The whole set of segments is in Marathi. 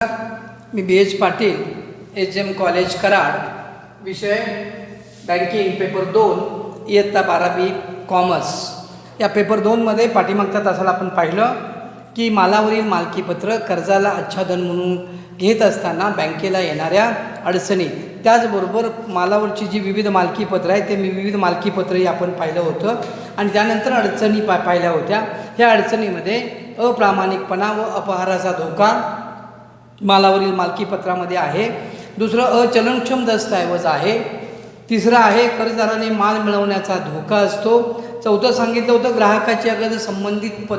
मी BH Patil, HM college Karad, विषय बँकिंग, पेपर 2, इयत्ता 12वी कॉमर्स. या पेपर 2मध्ये पाठीमागच्या तासाला आपण पाहिलं की मालावरील मालकीपत्र कर्जाला आच्छादन म्हणून घेत असताना बँकेला येणाऱ्या अडचणी, त्याचबरोबर मालावरची जी विविध मालकीपत्र आहे ते विविध मालकीपत्रही आपण पाहिलं होतं आणि त्यानंतर अडचणी पाहिल्या होत्या. ह्या अडचणीमध्ये अप्रामाणिकपणा व अपहाराचा धोका मालावरील मालकीपत्रामध्ये आहे. दुसरं अचलनक्षम दस्तऐवज आहे. तिसरं आहे कर्जदाराने माल मिळवण्याचा धोका असतो. चौथं सांगितलं होतं ग्राहकाची अगदी संबंधित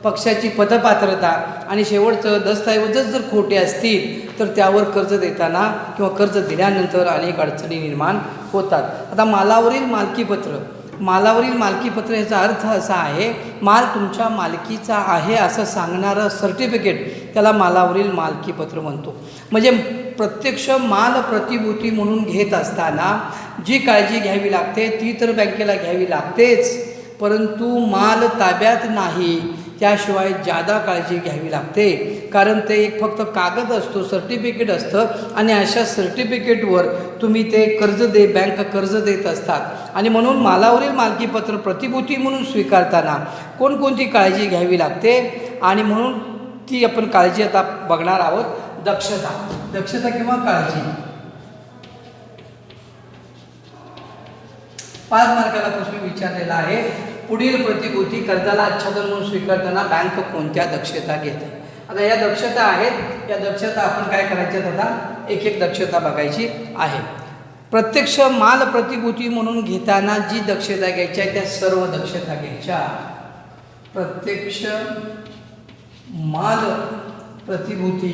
पक्षाची पतपात्रता आणि शेवटचं दस्तऐवजच जर खोटे असतील तर त्यावर कर्ज देताना किंवा कर्ज दिल्यानंतर अनेक अडचणी निर्माण होतात. आता मालावरील मालकीपत्र याचा अर्थ असा आहे, माल तुमच्या मालकीचा आहे असं सांगणारं सर्टिफिकेट त्याला मालावरील मालकीपत्र म्हणतो. म्हणजे प्रत्यक्ष माल प्रतिभूती म्हणून घेत असताना जी काळजी घ्यावी लागते ती तर बँकेला घ्यावी लागतेच, परंतु माल ताब्यात नाही त्याशिवाय जादा काळजी घ्यावी लागते. कारण ते एक फक्त कागद असतो, सर्टिफिकेट असतं आणि अशा सर्टिफिकेटवर तुम्ही ते बँक कर्ज देत असतात आणि म्हणून मालावरील मालकीपत्र प्रतिभूती म्हणून स्वीकारताना कोणकोणती काळजी घ्यावी लागते आणि म्हणून ती आपण काळजी आता बघणार आहोत. दक्षता किंवा काळजी. 5 मार्काला प्रश्न विचारलेला आहे. पुढील प्रतिभूती कर्जाला आच्छादन म्हणून स्वीकारताना बँक कोणत्या दक्षता घेते. आता या दक्षता आहेत, या दक्षता आपण काय करायच्यात, आता एक एक दक्षता बघायची आहे. प्रत्यक्ष माल प्रतिभूती म्हणून घेताना जी दक्षता घ्यायच्या आहे त्या सर्व दक्षता घ्यायच्या. प्रत्यक्ष माल प्रतिभूती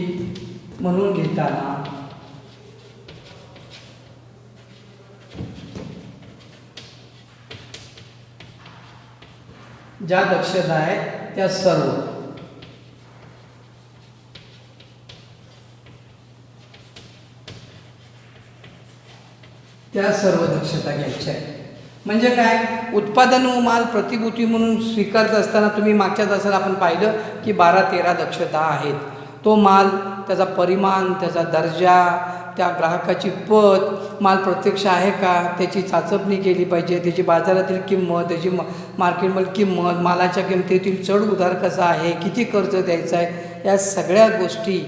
म्हणून घेताना ज्या दक्षता आहेत त्या सर्व दक्षता घ्यायच्या आहेत. म्हणजे काय, उत्पादन व माल प्रतिभूती म्हणून स्वीकारत असताना तुम्ही मागच्या तासाला आपण पाहिलं की 12-13 दक्षता आहेत. तो माल, त्याचा परिमाण, त्याचा दर्जा, त्या ग्राहकाची पत, माल प्रत्यक्ष आहे का त्याची चाचपणी केली पाहिजे, त्याची बाजारातील किंमत, त्याची मार्केटमधील किंमत, मालाच्या किमतीतील चढ उतार कसा आहे, किती कर्ज द्यायचं आहे, या सगळ्या गोष्टी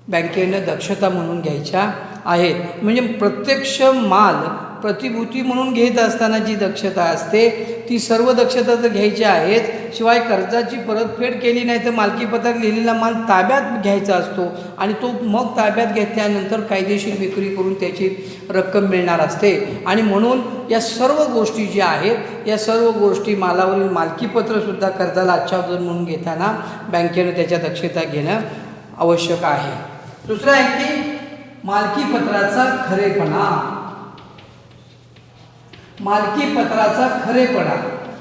बँकेनं दक्षता म्हणून घ्यायच्या आहेत. म्हणजे प्रत्यक्ष माल प्रतिभूती म्हणून घेत असताना जी दक्षता असते ती सर्व दक्षता तर घ्यायच्या आहेत. शिवाय कर्जाची परतफेड केली नाही तर मालकीपत्रात लिहिलेला माल ताब्यात घ्यायचा असतो आणि तो मग ताब्यात घेतल्यानंतर कायदेशीर विक्री करून त्याची रक्कम मिळणार असते. आणि म्हणून या सर्व गोष्टी ज्या आहेत या सर्व गोष्टी मालावरील मालकीपत्रसुद्धा कर्जाला आच्छादन म्हणून घेताना बँकेनं त्याच्या दक्षता घेणं आवश्यक आहे. दुसरं आहे की मालकीपत्राचा खरेपणा.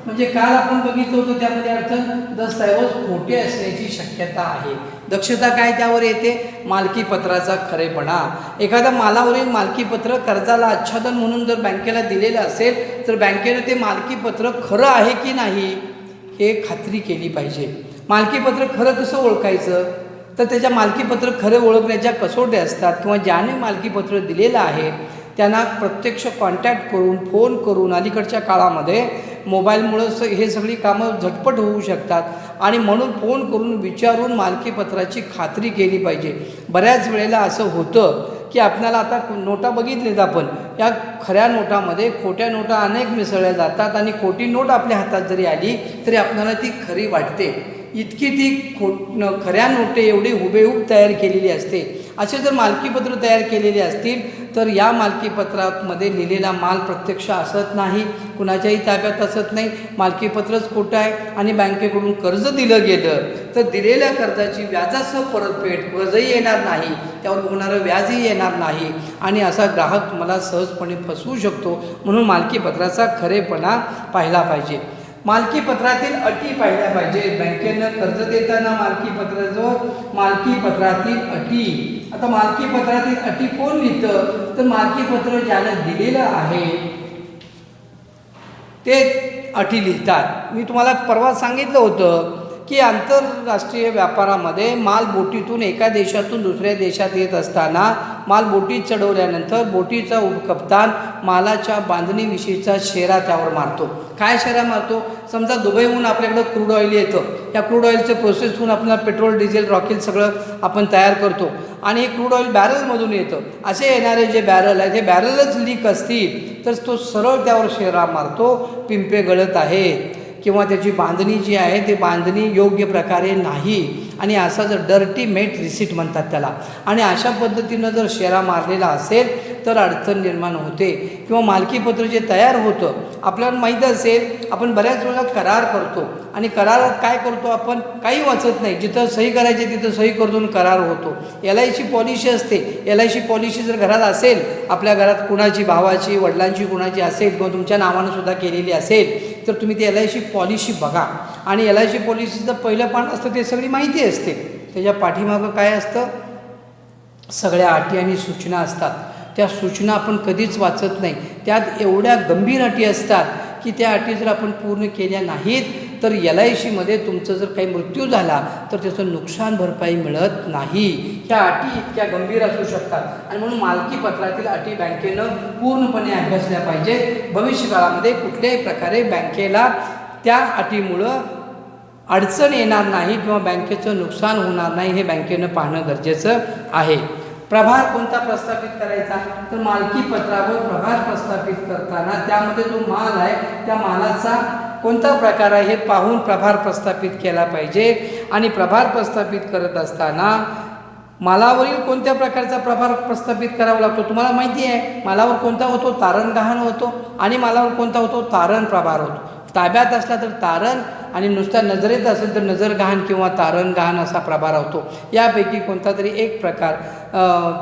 म्हणजे काल आपण बघितलं होतं त्यामध्ये अर्थ दस्तऐवज खोटे असण्याची शक्यता आहे. दक्षता काय त्यावर येते, मालकीपत्राचा खरेपणा. एखाद्या मालावरील मालकीपत्र कर्जाला आच्छादन म्हणून जर बँकेला दिलेलं असेल तर बँकेनं ते मालकीपत्र खरं आहे की नाही हे खात्री केली पाहिजे. मालकीपत्र खरं कसं ओळखायचं तर त्याच्या मालकीपत्र खरे ओळखण्याच्या कसोट्या असतात किंवा ज्याने मालकीपत्र दिलेलं आहे त्यांना प्रत्यक्ष कॉन्टॅक्ट करून, फोन करून, अलीकडच्या काळामध्ये मोबाईलमुळं हे सगळी कामं झटपट होऊ शकतात आणि म्हणून फोन करून विचारून मालकीपत्राची खात्री केली पाहिजे. बऱ्याच वेळेला असं होतं की आपल्याला आता नोटा बघितलेत आपण, या खऱ्या नोटामध्ये खोट्या नोटा अनेक मिसळल्या जातात आणि खोटी नोट आपल्या हातात जरी आली तरी आपल्याला ती खरी वाटते. इतकी ती खऱ्या नोटे एवढी हुबेहूब तयार केलेली असते. असे जर मालकीपत्र तयार केलेले असतील तर या मालकीपत्रामध्ये लिहिलेला माल प्रत्यक्ष असत नाही, कुणाच्याही ताब्यात असत नाही, मालकीपत्रच खोटं आहे आणि बँकेकडून कर्ज दिलं गेलं तर दिलेल्या कर्जाची व्याजासह परतफेड, कर्जही येणार नाही, त्यावर होणारं व्याजही येणार नाही आणि असा ग्राहक मला सहजपणे फसवू शकतो. म्हणून मालकीपत्राचा खरेपणा पाहिला पाहिजे. मालकीपत्रातील अटी पाहिल्या पाहिजेत. बँकेनं कर्ज देताना मालकीपत्रातील अटी. आता मालकीपत्रातील अटी कोण लिहितं तर मालकीपत्र ज्यानं दिलेलं आहे ते अटी लिहितात. मी तुम्हाला परवा सांगितलं होतं की आंतरराष्ट्रीय व्यापारामध्ये माल बोटीतून एका देशातून दुसऱ्या देशात येत असताना माल बोटीत चढवल्यानंतर बोटीचा उपकप्तान मालाच्या बांधणीविषयीचा शेरा त्यावर मारतो. काय शेरा मारतो? समजा दुबईहून आपल्याकडं क्रूड ऑइल येतं, या क्रूड ऑइलचं प्रोसेस होऊन आपल्याला पेट्रोल डिझेल रॉकेल सगळं आपण तयार करतो आणि हे क्रूड ऑइल बॅरलमधून येतं. असे येणारे जे बॅरल आहेत हे बॅरलच लीक असतील तर तो सरळ त्यावर शेरा मारतो, पिंपे गळत आहेत किंवा त्याची बांधणी जी आहे ते बांधणी योग्य प्रकारे नाही आणि असा जर डर्टी मेट रिसीट म्हणतात त्याला, आणि अशा पद्धतीनं जर शेरा मारलेला असेल तर अडचण निर्माण होते. किंवा मालकीपत्र जे तयार होतं आपल्याला माहीत असेल, आपण बऱ्याच वेळेला करार करतो आणि करारात काय करतो आपण, काही वाचत नाही, जिथं सही करायची तिथं सही करून करार होतो. LIC पॉलिसी असते, LIC पॉलिसी जर घरात असेल, आपल्या घरात कुणाची, भावाची, वडिलांची कुणाची असेल किंवा तुमच्या नावानं सुद्धा केलेली असेल तर तुम्ही ती LIC पॉलिसी बघा आणि LIC पॉलिसीचं पहिलं पान असतं ते सगळी माहिती असते. त्याच्या पाठीमागं काय असतं, सगळ्या अटी आणि सूचना असतात. त्या सूचना आपण कधीच वाचत नाही. त्यात एवढ्या गंभीर अटी असतात की त्या अटी जर आपण पूर्ण केल्या नाहीत तर LICमध्ये तुमचं जर काही मृत्यू झाला तर त्याचं नुकसान भरपाई मिळत नाही. ह्या अटी इतक्या गंभीर असू शकतात आणि म्हणून मालकीपत्रातील अटी बँकेनं पूर्णपणे अभ्यासल्या पाहिजे. भविष्यकाळामध्ये कुठल्याही प्रकारे बँकेला त्या अटीमुळं अडचण येणार नाही किंवा बँकेचं नुकसान होणार नाही हे बँकेनं पाहणं गरजेचं आहे. प्रभार कोणता प्रस्थापित करायचा, तर मालकीपत्रावर प्रभार प्रस्थापित करताना त्यामध्ये जो माल आहे त्या मालाचा कोणता प्रकार आहे हे पाहून प्रभार प्रस्थापित केला पाहिजे. आणि प्रभार प्रस्थापित करत असताना मालावरील कोणत्या प्रकारचा प्रभार प्रस्थापित करावा लागतो तुम्हाला माहिती आहे. मालावर कोणता होतो, तारण गहाण होतो, आणि मालावर कोणता होतो, तारण प्रभार होतो. ताब्यात असला तर तारण आणि नुसत्या नजरेत असेल तर नजर गहाण किंवा तारण गहाण असा प्रभार होतो. यापैकी कोणता तरी एक प्रकार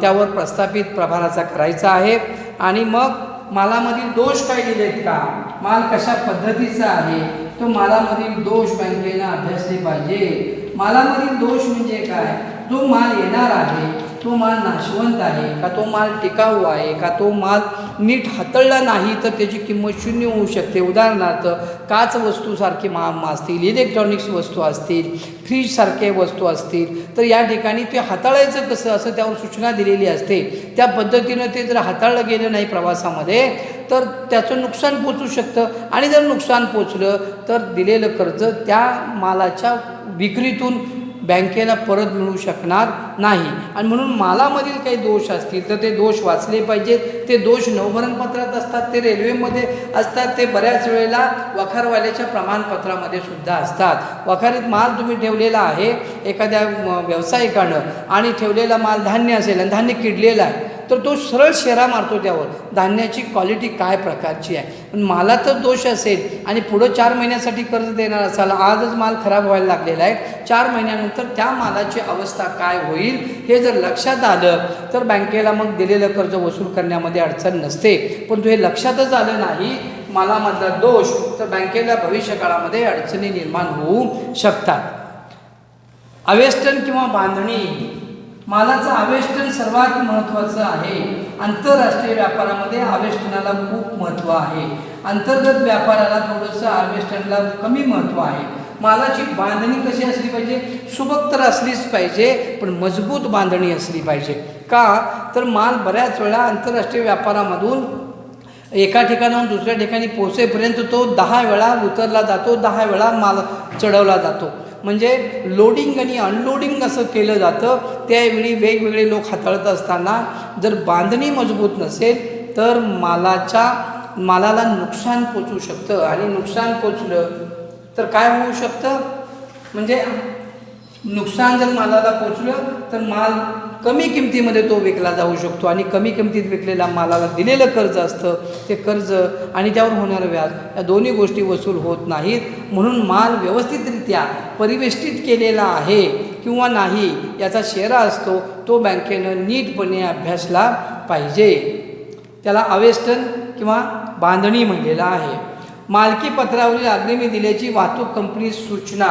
त्यावर प्रस्थापित प्रभाराचा करायचा आहे. आणि मग मालामधील दोष काय दिलेत का, माल कशा पद्धतीचा आहे, तो मालामधील दोष बँकेनं अभ्यासले पाहिजे. मालामधील दोष म्हणजे काय, जो माल येणार आहे तो माल नाशवंत आहे का, तो माल टिकाऊ आहे का, तो माल नीट हाताळला नाही तर त्याची किंमत शून्य होऊ शकते. उदाहरणार्थ काच वस्तूसारखी असतील, इलेक्ट्रॉनिक्स वस्तू असतील, फ्रीजसारखे वस्तू असतील तर या ठिकाणी ते हाताळायचं कसं असं त्यावर सूचना दिलेली असते. त्या पद्धतीनं ते जर हाताळलं गेलं नाही प्रवासामध्ये तर त्याचं नुकसान पोचू शकतं आणि जर नुकसान पोचलं तर दिलेलं कर्ज त्या मालाच्या विक्रीतून बँकेला परत मिळू शकणार नाही. आणि म्हणून मालामधील काही दोष असतील तर ते दोष वाचले पाहिजेत. ते दोष नवभरणपत्रात असतात, ते रेल्वेमध्ये असतात, ते बऱ्याच वेळेला वखारवाल्याच्या प्रमाणपत्रामध्ये सुद्धा असतात. वखारीत माल तुम्ही ठेवलेला आहे एखाद्या व्यावसायिकानं आणि ठेवलेला माल धान्य असेल आणि धान्य किडलेलं आहे तर तो सरळ शेरा मारतो त्यावर, धान्याची क्वालिटी काय प्रकारची आहे. पण मालातच दोष असेल आणि पुढं 4 महिन्यासाठी कर्ज देणार असाल, आजच माल खराब व्हायला लागलेला आहे, 4 महिन्यानंतर त्या मालाची अवस्था काय होईल हे जर लक्षात आलं तर बँकेला मग दिलेलं कर्ज वसूल करण्यामध्ये अडचण नसते. परंतु हे लक्षातच आलं नाही मालामधला दोष तर बँकेला भविष्यकाळामध्ये अडचणी निर्माण होऊ शकतात. अवेष्टन किंवा बांधणी, मालाचं आवेष्टन सर्वात महत्त्वाचं आहे. आंतरराष्ट्रीय व्यापारामध्ये आवेष्टनाला खूप महत्त्व आहे, अंतर्गत व्यापाराला थोडंसं आवेष्टनाला कमी महत्त्व आहे. मालाची बांधणी कशी असली पाहिजे, सुबक तर असलीच पाहिजे पण मजबूत बांधणी असली पाहिजे. का तर माल बऱ्याच वेळा आंतरराष्ट्रीय व्यापारामधून एका ठिकाणाहून दुसऱ्या ठिकाणी पोहोचेपर्यंत तो 10 वेळा उतरला जातो, 10 वेळा माल चढवला जातो. म्हणजे लोडिंग आणि अनलोडिंग असं केलं जातं. त्यावेळी वेगवेगळे लोक हाताळत असताना जर बांधणी मजबूत नसेल तर मालाला नुकसान पोचू शकतं आणि नुकसान पोचलं तर काय होऊ शकतं, म्हणजे नुकसान जर मालाला पोचलं तर माल कमी किमतीमध्ये तो विकला जाऊ शकतो आणि कमी किमतीत विकलेल्या मालाला दिलेलं कर्ज असतं ते कर्ज आणि त्यावर होणारं व्याज या दोन्ही गोष्टी वसूल होत नाहीत. म्हणून माल व्यवस्थितरित्या परिवेष्टित केलेला आहे किंवा नाही याचा शेरा असतो तो बँकेनं नीटपणे अभ्यासला पाहिजे. त्याला अवेष्टन किंवा बांधणी म्हणलेला आहे. मालकी पत्रावरील अग्रिमी दिल्याची वाहतूक कंपनी सूचना.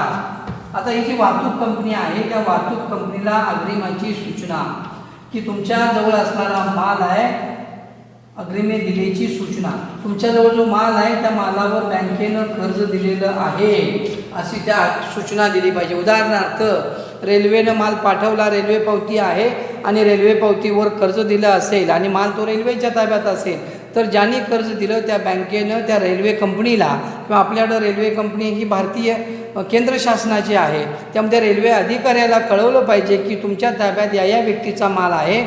आता ही जी वाहतूक कंपनी आहे त्या वाहतूक कंपनीला अग्रिमाची सूचना की तुमच्या जवळ असणारा माल आहे अग्रिमे दिलेची सूचना, तुमच्याजवळ जो माल आहे त्या मालावर बँकेनं कर्ज दिलेलं आहे अशी त्या सूचना दिली पाहिजे. उदाहरणार्थ रेल्वेनं माल पाठवला, रेल्वे पावती आहे आणि रेल्वे पावतीवर कर्ज दिलं असेल आणि माल तो रेल्वेच्या ताब्यात असेल, तर ज्यांनी कर्ज दिलं त्या बँकेनं त्या रेल्वे कंपनीला किंवा आपल्याकडं रेल्वे कंपनी ही भारतीय केंद्र शासनाची आहे, त्यामध्ये रेल्वे अधिकाऱ्याला कळवलं पाहिजे की तुमच्या ताब्यात या व्यक्तीचा माल आहे,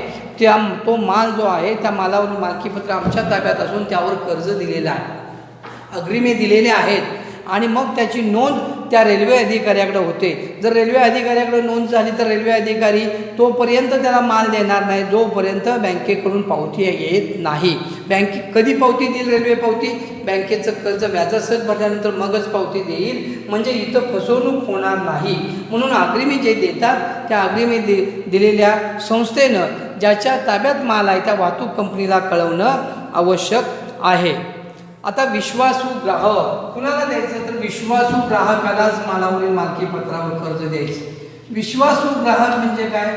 तो माल जो आहे त्या मालावर मालकीपत्र आमच्या ताब्यात असून त्यावर कर्ज दिलेलं आहे, अग्रिमे दिलेले आहेत आणि मग त्याची नोंद त्या रेल्वे अधिकाऱ्याकडे होते. जर रेल्वे अधिकाऱ्याकडे नोंद झाली तर रेल्वे अधिकारी तोपर्यंत त्याला माल देणार नाही जोपर्यंत बँकेकडून पावती येत नाही. बँके कधी पावती देईल? रेल्वे पावती बँकेचं कर्ज व्याजासहित भरल्यानंतर मगच पावती देईल, म्हणजे इथं फसवणूक होणार नाही. म्हणून अग्रिमे जे देतात त्या अग्रिमे दिलेल्या संस्थेनं ज्याच्या ताब्यात माल आहे त्या वाहतूक कंपनीला कळवणं आवश्यक आहे. आता विश्वासू ग्राहक कुणाला द्यायचं? तर विश्वासू ग्राहकालाच मालावरील मालकीपत्रावर कर्ज द्यायचं. विश्वासू ग्राहक म्हणजे काय?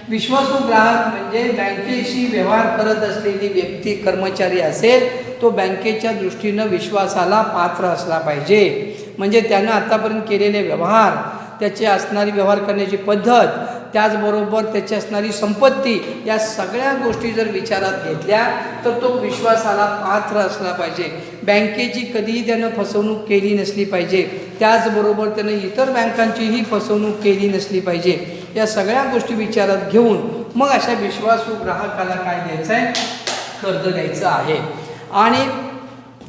विश्वासू ग्राहक म्हणजे बँकेशी व्यवहार करत असलेली व्यक्ती, कर्मचारी असेल तो बँकेच्या दृष्टीनं विश्वासाला पात्र असला पाहिजे. म्हणजे त्यानं आत्तापर्यंत केलेले व्यवहार, त्याची असणारी व्यवहार करण्याची पद्धत, त्याचबरोबर त्याची असणारी संपत्ती, या सगळ्या गोष्टी जर विचारात घेतल्या तर तो विश्वासाला पात्र असला पाहिजे. बँकेची कधीही त्यानं फसवणूक केली नसली पाहिजे, त्याचबरोबर त्यानं इतर बँकांचीही फसवणूक केली नसली पाहिजे. या सगळ्या गोष्टी विचारात घेऊन मग अशा विश्वासू ग्राहकाला काय द्यायचं आहे? कर्ज द्यायचं आहे. आणि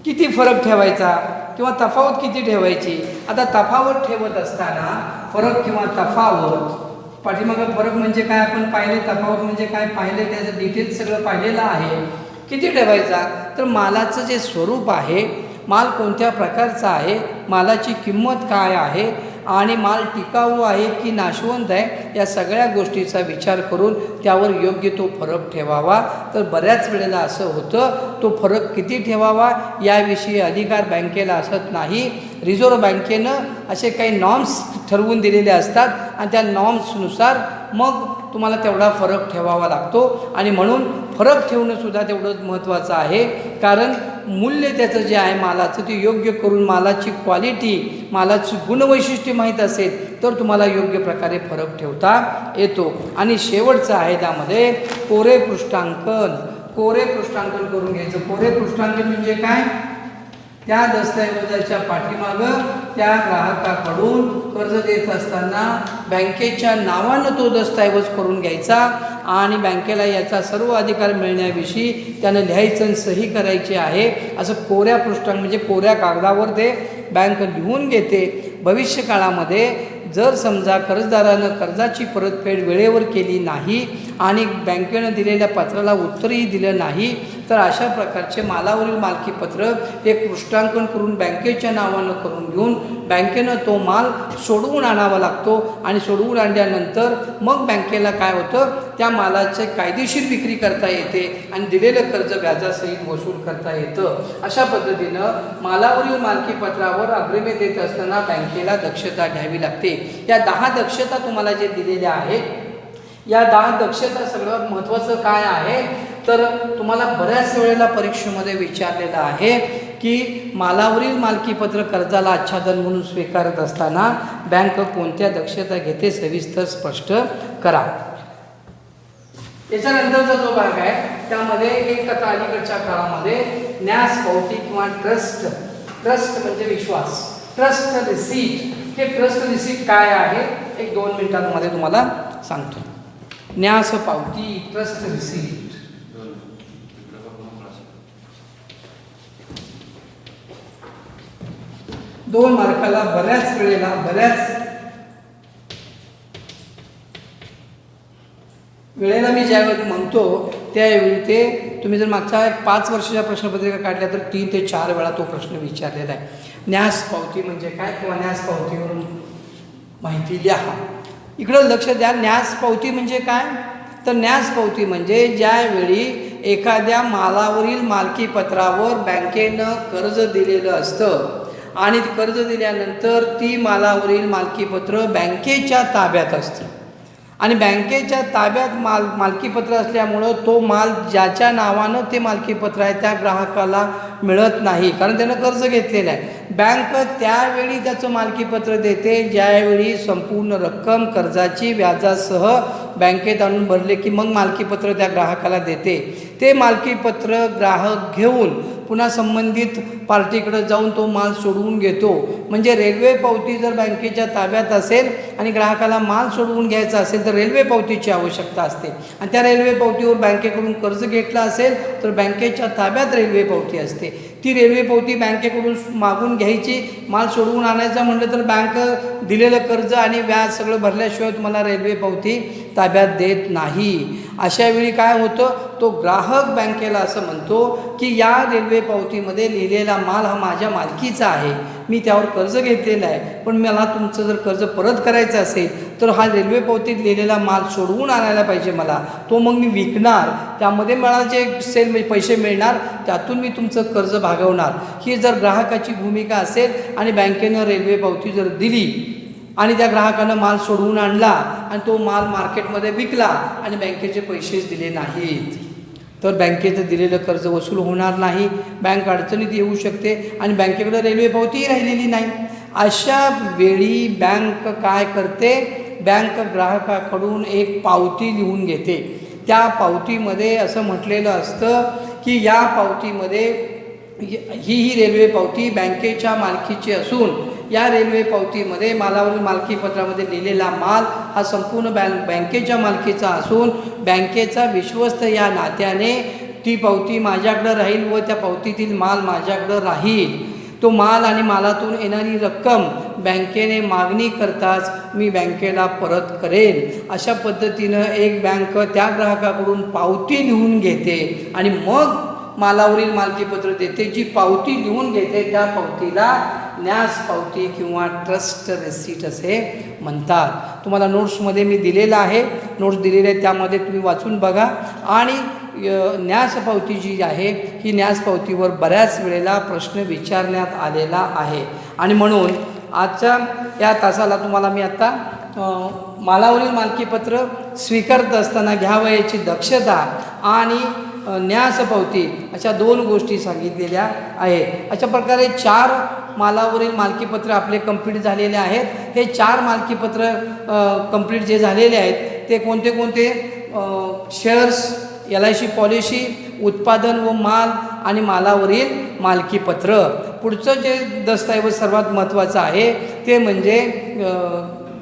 किती फरक ठेवायचा किंवा तफावत किती ठेवायची? आता तफावत ठेवत असताना फरक किंवा तफावत, पाठीमागं फरक म्हणजे काय आपण पाहिले, तफावत म्हणजे काय पाहिले, त्याचं डिटेल्स सगळं पाहिलेलं आहे. किती ठेवायचा? तर मालाचं जे स्वरूप आहे, माल कोणत्या प्रकारचा आहे, मालाची किंमत काय आहे आणि माल टिकाऊ आहे की नाशवंत आहे, या सगळ्या गोष्टीचा विचार करून त्यावर योग्य तो फरक ठेवावा. तर बऱ्याच वेळेला असं होतं, तो फरक किती ठेवावा याविषयी अधिकार बँकेला असत नाही. रिझर्व्ह बँकेनं असे काही नॉर्म्स ठरवून दिलेले असतात आणि त्या नॉर्म्सनुसार मग तुम्हाला तेवढा फरक ठेवावा लागतो. आणि म्हणून फरक ठेवणंसुद्धा तेवढंच महत्त्वाचं आहे, कारण मूल्य त्याचं जे आहे मालाचं ते योग्य करून मालाची क्वालिटी, मालाची गुणवैशिष्ट्ये माहीत असेल तर तुम्हाला योग्य प्रकारे फरक ठेवता येतो. आणि शेवटचं आहे त्यामध्ये कोरे पृष्ठांकन. कोरे पृष्ठांकन करून घ्यायचं. कोरे पृष्ठांकन म्हणजे काय? त्या दस्तऐवजाच्या पाठीमागं त्या ग्राहकाकडून कर्ज देत असताना बँकेच्या नावानं तो दस्तऐवज करून घ्यायचा आणि बँकेला याचा सर्व अधिकार मिळण्याविषयी त्यानं लिहायचं आणि सही करायची आहे. असं कोऱ्या पृष्ठांक म्हणजे कोऱ्या कागदावर ते बँक लिहून घेते. भविष्यकाळामध्ये जर समजा कर्जदारानं कर्जाची परतफेड वेळेवर केली नाही आणि बँकेनं दिलेल्या पत्राला उत्तरही दिलं नाही तर अशा प्रकारचे मालावरील मालकीपत्र एक पृष्ठांकन करून बँकेच्या नावानं करून घेऊन बँकेनं तो माल सोडवून आणावा लागतो. आणि सोडवून आणल्यानंतर मग बँकेला काय होतं, त्या मालाचे कायदेशीर विक्री करता येते आणि दिलेलं कर्ज व्याजासहित वसूल करता येतं. अशा पद्धतीनं मालावरील मालकीपत्रावर अग्रिमे देत असताना बँकेला दक्षता घ्यावी लागते. या 10 दक्षता तुम्हाला जे दिलेल्या आहेत, या 10 दक्षता सगळ्यात महत्त्वाचं काय आहे तर तुम्हाला बऱ्याच वेळेला परीक्षेमध्ये विचारलेलं आहे की मालावरील मालकीपत्र कर्जाला आच्छादन म्हणून स्वीकारत असताना बँक कोणत्या दक्षता घेते, सविस्तर स्पष्ट करा. याच्यानंतरचा जो भाग आहे त्यामध्ये एक आता अलीकडच्या काळामध्ये न्यास पावती किंवा ट्रस्ट म्हणजे विश्वास, ट्रस्ट रिसीट. हे ट्रस्ट रिसीट काय आहे 1-2 मिनिटांमध्ये तुम्हाला सांगतो. न्यास पावती, ट्रस्ट रिसीट. दोन मार्काला बऱ्याच वेळेला मी ज्यावेळी म्हणतो त्यावेळी ते तुम्ही जर मागच्या 5 वर्षाच्या प्रश्नपत्रिका काढल्या तर 3 ते 4 वेळा तो प्रश्न विचारलेला आहे. न्यास पावती म्हणजे काय किंवा न्यास पावतीवरून माहिती लिहा. इकडं लक्ष द्या. न्यास पावती म्हणजे काय तर न्यास पावती म्हणजे ज्यावेळी एखाद्या मालावरील मालकीपत्रावर बँकेनं कर्ज दिलेलं असतं आणि कर्ज दिल्यानंतर ती मालावरील मालकीपत्र बँकेच्या ताब्यात असतं आणि बँकेच्या ताब्यात मालकीपत्र असल्यामुळं तो माल ज्याच्या नावानं ते मालकीपत्र आहे त्या ग्राहकाला मिळत नाही, कारण त्यानं कर्ज घेतलेलं आहे. बँक त्यावेळी त्याचं मालकीपत्र देते ज्यावेळी संपूर्ण रक्कम कर्जाची व्याजासह बँकेत आणून भरले की मग मालकीपत्र त्या ग्राहकाला देते. ते मालकीपत्र ग्राहक घेऊन पुन्हा संबंधित पार्टीकडे जाऊन तो माल सोडवून घेतो. म्हणजे रेल्वे पावती जर बँकेच्या ताब्यात असेल आणि ग्राहकाला माल सोडवून घ्यायचा असेल तर रेल्वे पावतीची आवश्यकता असते, आणि त्या रेल्वे पावतीवर बँकेकडून कर्ज घेतलं असेल तर बँकेच्या ताब्यात रेल्वे पावती असते. ती रेल्वे पावती बँकेकडून मागून घ्यायची, माल सोडवून आणायचा म्हटलं तर बँक दिलेलं कर्ज आणि व्याज सगळं भरल्याशिवाय तुम्हाला रेल्वे पावती ताब्यात देत नाही. अशा वेळी काय होतं, तो ग्राहक बँकेला असं म्हणतो की या रेल्वे पावतीमध्ये लिहिलेला माल हा माझ्या मालकीचा आहे, मी त्यावर कर्ज घेतलेला आहे, पण मला तुमचं जर कर्ज परत करायचं असेल तर हा रेल्वे पावतीत लिहिलेला माल सोडवून आणायला पाहिजे मला, तो मग मी विकणार, त्यामध्ये मला जे पैसे मिळणार त्यातून मी तुमचं कर्ज भागवणार. ही जर ग्राहकाची भूमिका असेल आणि बँकेनं रेल्वे पावती जर दिली आणि त्या ग्राहकानं माल सोडवून आणला आणि तो माल मार्केटमध्ये विकला आणि बँकेचे पैसेच दिले नाहीत तर बँकेचं दिलेलं कर्ज वसूल होणार नाही, बँक अडचणीत येऊ शकते आणि बँकेकडे रेल्वे पावतीही राहिलेली नाही. अशा वेळी बँक काय करते, बँक ग्राहकाकडून एक पावती लिहून घेते. त्या पावतीमध्ये असं म्हटलेलं असतं की या पावतीमध्ये ही रेल्वे पावती बँकेच्या मालकीची असून या रेल्वे पावतीमध्ये मालावरील मालकीपत्रामध्ये लिहिलेला माल हा संपूर्ण बँकेच्या मालकीचा असून बँकेचा विश्वस्त या नात्याने ती पावती माझ्याकडं राहील व त्या पावतीतील माल माझ्याकडं राहील. तो माल आणि मालातून येणारी रक्कम बँकेने मागणी करताच मी बँकेला परत करेन. अशा पद्धतीनं एक बँक त्या ग्राहकाकडून पावती लिहून घेते आणि मग मालावरील मालकीपत्र देते. जी पावती लिहून घेते त्या पावतीला न्यास पावती किंवा ट्रस्ट रेसिट असे म्हणतात. तुम्हाला नोट्समध्ये मी दिलेलं आहे, नोट्स दिलेले आहेत त्यामध्ये तुम्ही वाचून बघा. आणि न्यास पावती जी आहे ही न्यास पावतीवर बऱ्याच वेळेला प्रश्न विचारण्यात आलेला आहे आणि म्हणून आजच्या या तासाला तुम्हाला मी आता मालावरील मालकीपत्र स्वीकारत असताना घ्यावयाची दक्षता आणि न्यास पावती अशा 2 गोष्टी सांगितलेल्या आहेत. अशा प्रकारे 4 मालावरील मालकीपत्र आपले कंप्लीट झालेले आहेत. हे 4 मालकीपत्र कंप्लीट जे झालेले आहेत ते कोणते कोणते, शेअर्स, LIC पॉलिसी, उत्पादन व माल आणि मालावरील मालकीपत्र. पुढचं जे दस्तऐवज सर्वात महत्त्वाचं आहे ते म्हणजे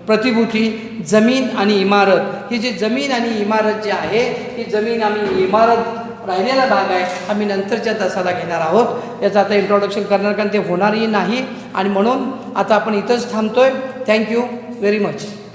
प्रतिभूती, जमीन आणि इमारत. ही जी जमीन आणि इमारत जी आहे ही जमीन आणि इमारत राहिलेला भाग आहे आम्ही नंतरच्या तासाला घेणार आहोत. याचं आता इंट्रोडक्शन करणार कारण ते होणारही नाही आणि म्हणून आता आपण इथंच थांबतोय. Thank you very much.